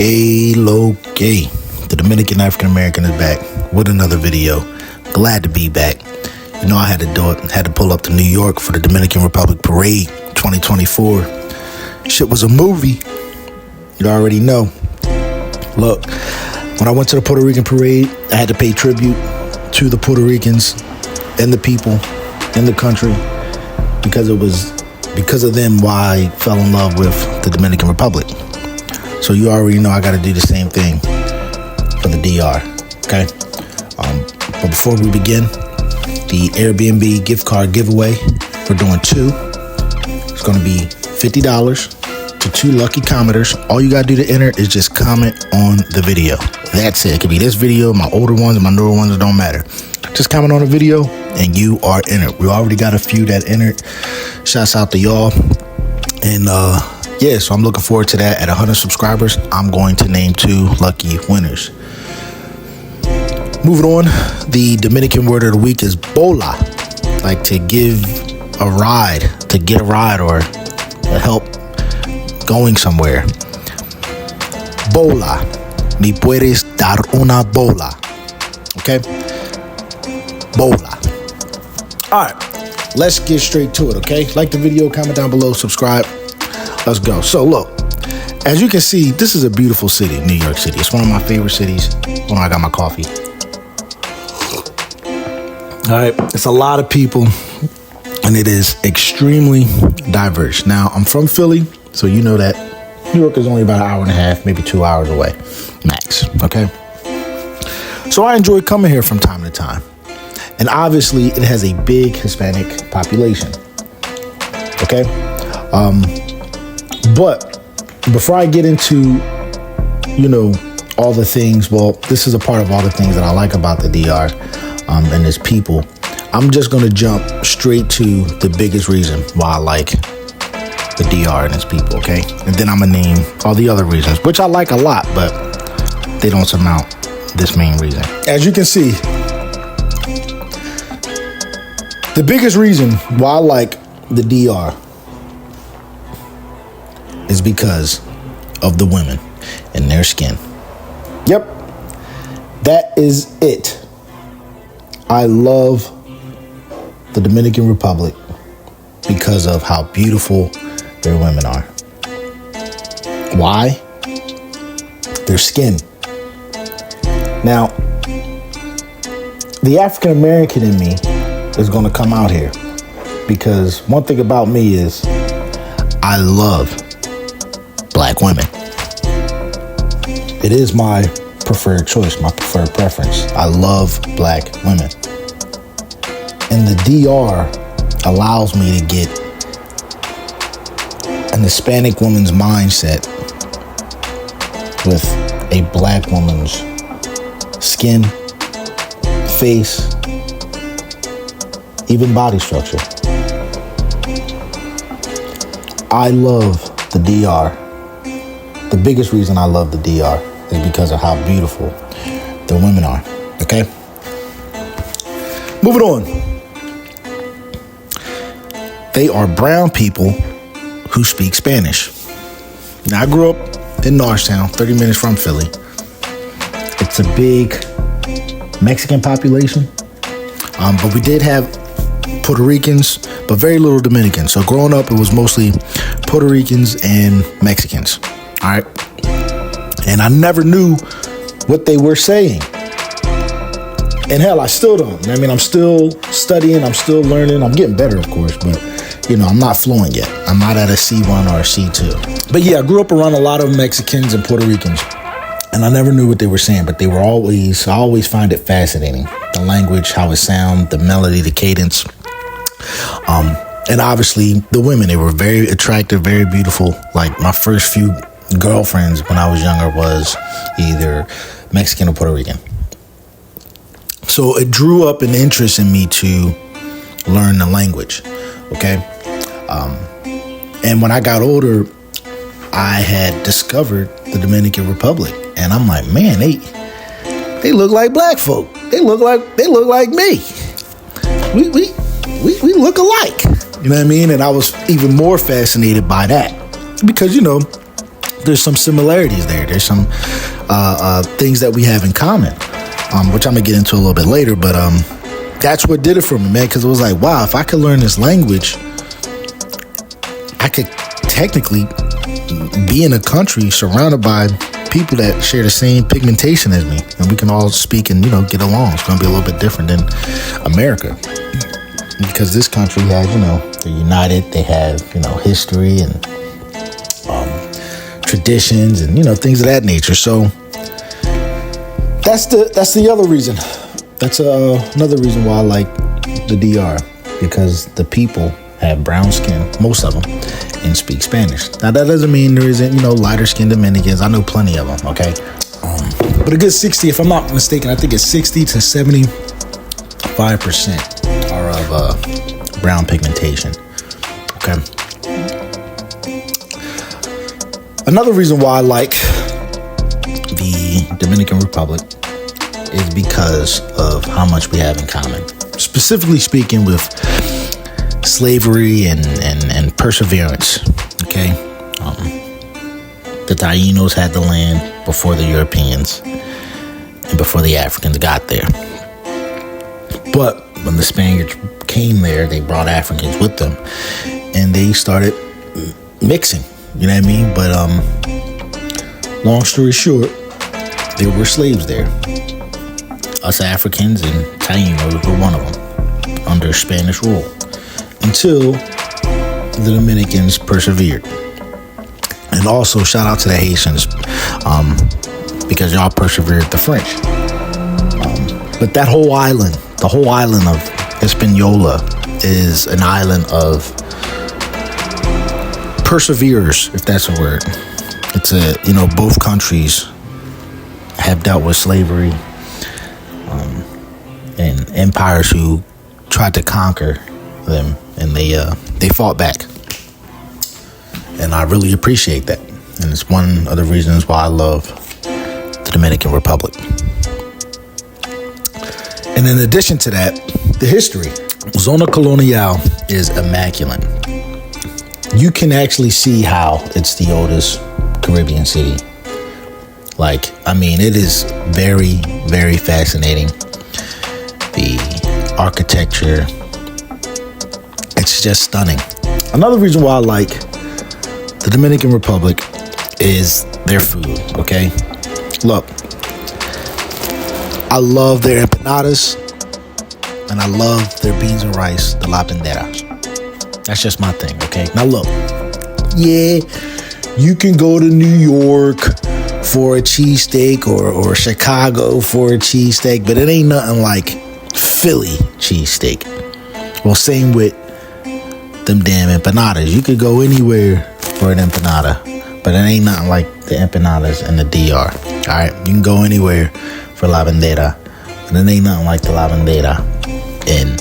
Gay. The Dominican African American is back with another video. Glad to be back. You know I had to do it. Had to pull up to New York for the Dominican Republic Parade 2024. Shit was a movie. You already know. Look, when I went to the Puerto Rican Parade, I had to pay tribute to the Puerto Ricans and the people in the country because it was because of them why I fell in love with the Dominican Republic. So you already know I got to do the same thing for the DR, okay? But before we begin, the Airbnb gift card giveaway, we're doing two. It's going to be $50 to 2 lucky commenters. All you got to do to enter is just comment on the video. That's it. It could be this video, my older ones, and my newer ones, it don't matter. Just comment on the video and you are entered. We already got a few that entered. Shouts out to y'all. And yeah, so I'm looking forward to that. At 100 subscribers, I'm going to name 2 lucky winners. Moving on, the Dominican word of the week is bola. Like to give a ride, to get a ride or to help going somewhere. Bola. Me puedes dar una bola. Okay? Bola. All right, let's get straight to it, okay? Like the video, comment down below, subscribe. Let's go. So look, as you can see, this is a beautiful city, New York City. It's one of my favorite cities when I got my coffee. All right, it's a lot of people and it is extremely diverse. Now, I'm from Philly, so you know that New York is only about an hour and a half, maybe 2 hours away, max, okay? So I enjoy coming here from time to time. And obviously, it has a big Hispanic population, okay? But before I get into, you know, all the things, well, this is a part of all the things that I like about the DR and its people. I'm just going to jump straight to the biggest reason why I like the DR and its people, okay? And then I'm going to name all the other reasons, which I like a lot, but they don't surmount this main reason. As you can see, the biggest reason why I like the DR is because of the women and their skin. Yep, that is it. I love the Dominican Republic because of how beautiful their women are. Why? Their skin. Now, the African American in me is going to come out here because one thing about me is I love black women. It is my preferred choice, my preferred preference. I love black women. And the DR allows me to get an Hispanic woman's mindset with a black woman's skin, face, even body structure. I love the DR. The biggest reason I love the DR is because of how beautiful the women are, okay? Moving on. They are brown people who speak Spanish. Now, I grew up in Norristown, 30 minutes from Philly. It's a big Mexican population, but we did have Puerto Ricans, but very little Dominicans. So growing up, it was mostly Puerto Ricans and Mexicans, all right? And I never knew what they were saying. And hell, I still don't. I mean, I'm still studying, I'm still learning. I'm getting better, of course, but you know, I'm not fluent yet. I'm not at a C1 or a C2. But yeah, I grew up around a lot of Mexicans and Puerto Ricans. And I never knew what they were saying, but I always find it fascinating. The language, how it sounds, the melody, the cadence. And obviously the women, they were very attractive, very beautiful. Like my first few girlfriends when I was younger was either Mexican or Puerto Rican. So it drew up an interest in me to learn the language, okay? And when I got older, I had discovered the Dominican Republic. And I'm like, man, they look like black folk. They look like me. We look alike. You know what I mean? And I was even more fascinated by that because, you know, there's some similarities there. There's some things that we have in common, which I'm gonna get into a little bit later. But that's what did it for me, man. Because it was like, wow, if I could learn this language, I could technically be in a country surrounded by people that share the same pigmentation as me, and we can all speak and get along. It's gonna be a little bit different than America, because this country has, they're united. They have, history and traditions and things of that nature. So that's the other reason. That's another reason why I like the DR, because the people have brown skin, most of them, and speak Spanish. Now that doesn't mean there isn't lighter skinned Dominicans. I know plenty of them. Okay, but a good 60, if I'm not mistaken, I think it's 60 to 75% are of brown pigmentation. Okay. Another reason why I like the Dominican Republic is because of how much we have in common. Specifically speaking, with slavery and perseverance. Okay. The Tainos had the land before the Europeans and before the Africans got there. But when the Spaniards came there, they brought Africans with them, and they started mixing. You know what I mean? But long story short, there were slaves there. Us Africans and Tainos were one of them, under Spanish rule, until the Dominicans persevered. And also shout out to the Haitians, because y'all persevered the French. But that whole island, the whole island of Hispaniola, is an island of perseverers, if that's a word. It's both countries have dealt with slavery and empires who tried to conquer them, and they fought back. And I really appreciate that. And it's one of the reasons why I love the Dominican Republic. And in addition to that, the history. Zona Colonial is immaculate. You can actually see how it's the oldest Caribbean city. It is very, very fascinating. The architecture, it's just stunning. Another reason why I like the Dominican Republic is their food, okay? Look, I love their empanadas, and I love their beans and rice, the la bandera. That's just my thing, okay? Now look, yeah, you can go to New York for a cheesesteak or Chicago for a cheesesteak, but it ain't nothing like Philly cheesesteak. Well, same with them damn empanadas. You could go anywhere for an empanada, but it ain't nothing like the empanadas in the DR. All right, you can go anywhere for la bandera, but it ain't nothing like the la bandera in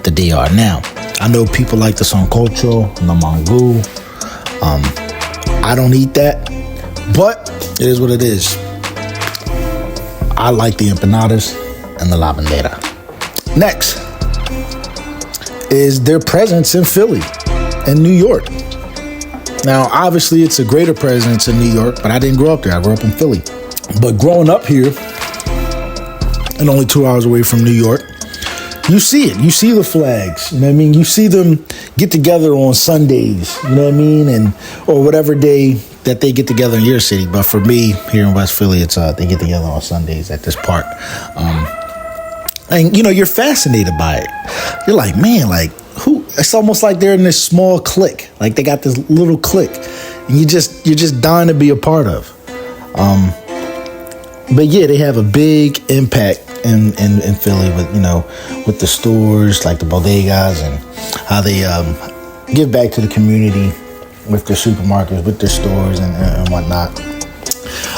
the DR. Now, I know people like the sancocho and the mangú. I don't eat that, but it is what it is. I like the empanadas and the la bandera. Next is their presence in Philly and New York. Now, obviously, it's a greater presence in New York, but I didn't grow up there. I grew up in Philly. But growing up here, and only 2 hours away from New York, you see it. You see the flags. You know what I mean? You see them get together on Sundays. You know what I mean? Or whatever day that they get together in your city. But for me, here in West Philly, it's they get together on Sundays at this park. And you're fascinated by it. You're like, man, who? It's almost like they're in this small clique. Like they got this little clique, and you're just dying to be a part of. But yeah, they have a big impact in Philly with the stores like the bodegas, and how they give back to the community with their supermarkets, with their stores and whatnot.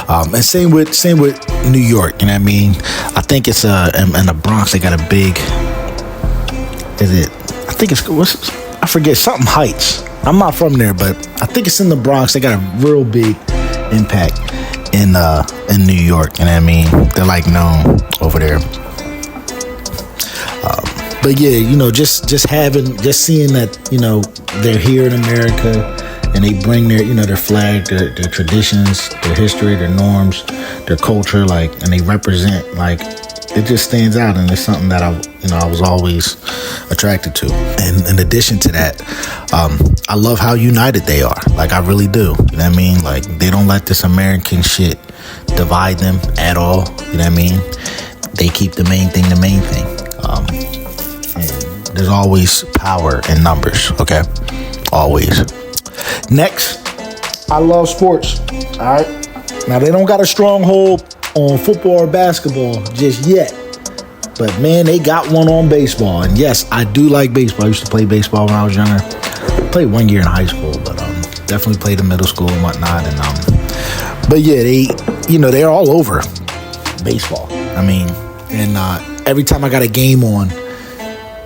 And same with New York. You know what I mean? I think it's in the Bronx. They got a big. I forget, something Heights. I'm not from there, but I think it's in the Bronx. They got a real big impact in New York. You know what I mean? They're known over there. But yeah, just seeing that, they're here in America, and they bring their flag, their traditions, their history, their norms, their culture, like, and they represent, like, it just stands out, and it's something that I was always attracted to. And in addition to that, I love how united they are. Like, I really do. You know what I mean? Like, they don't let this American shit divide them at all. You know what I mean? They keep the main thing. And there's always power in numbers. Okay, always. Next, I love sports. All right. Now, they don't got a stronghold on football or basketball just yet, but man, they got one on baseball. And yes, I do like baseball. I used to play baseball when I was younger. I played 1 year in high school, but definitely played in middle school and whatnot. And but yeah, they're all over baseball. I mean, and every time I got a game on,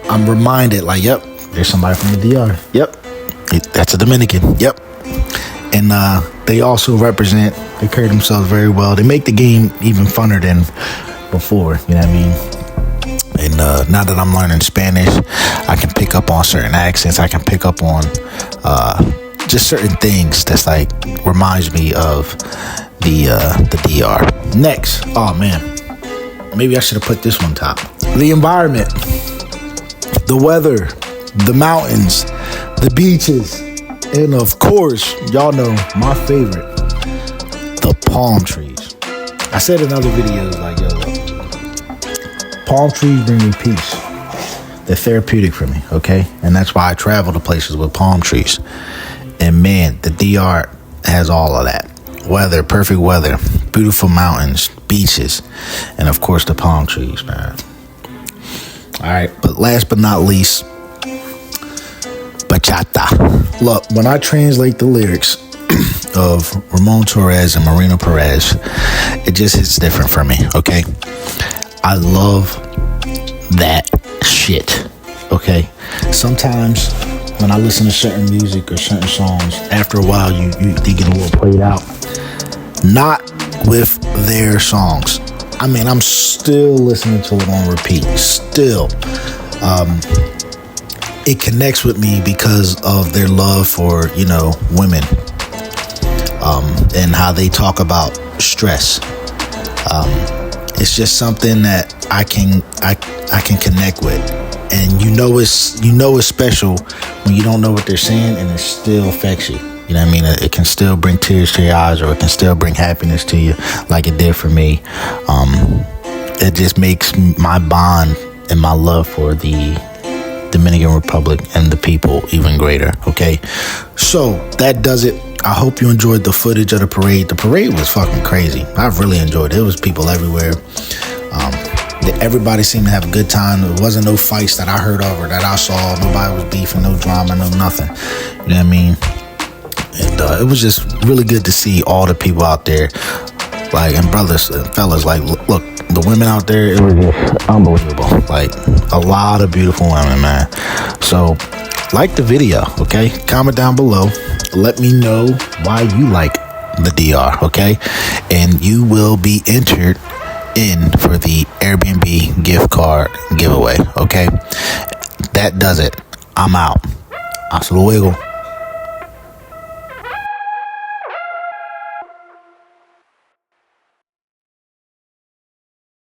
I'm reminded, like, yep, there's somebody from the DR. Yep, that's a Dominican. Yep. And they also represent, they carry themselves very well. They make the game even funner than before, you know what I mean? And now that I'm learning Spanish, I can pick up on certain accents. I can pick up on just certain things that's like, reminds me of the DR. Next, oh man, maybe I should have put this one top. The environment, the weather, the mountains, the beaches, and of course, y'all know my favorite, the palm trees. I said in other videos, like, yo, look, palm trees bring me peace. They're therapeutic for me, okay? And that's why I travel to places with palm trees. And man, the DR has all of that. Weather, perfect weather, beautiful mountains, beaches, and of course the palm trees, man. All right, but last but not least, bachata. Look, when I translate the lyrics of Ramon Torres and Marina Perez, it just hits different for me, okay? I love that shit, okay? Sometimes when I listen to certain music or certain songs, after a while they get a little played out. Not with their songs. I mean, I'm still listening to it on repeat. Still. It connects with me because of their love for, women, and how they talk about stress. It's just something that I can connect with, and it's special when you don't know what they're saying and it still affects you. You know what I mean? It can still bring tears to your eyes, or it can still bring happiness to you, like it did for me. It just makes my bond and my love for the Dominican Republic and the people even greater, okay? So that does it. I hope you enjoyed the footage of the parade. The parade was fucking crazy. I really enjoyed it. There was people everywhere. Everybody seemed to have a good time. There wasn't no fights that I heard of or that I saw. Nobody was beefing, no drama, no nothing. You know what I mean? And it was just really good to see all the people out there, like, and brothers and fellas, like, look, the women out there, it was just unbelievable. Like, a lot of beautiful women, man. So, like the video, okay? Comment down below. Let me know why you like the DR, okay? And you will be entered in for the Airbnb gift card giveaway, okay? That does it. I'm out. Hasta luego.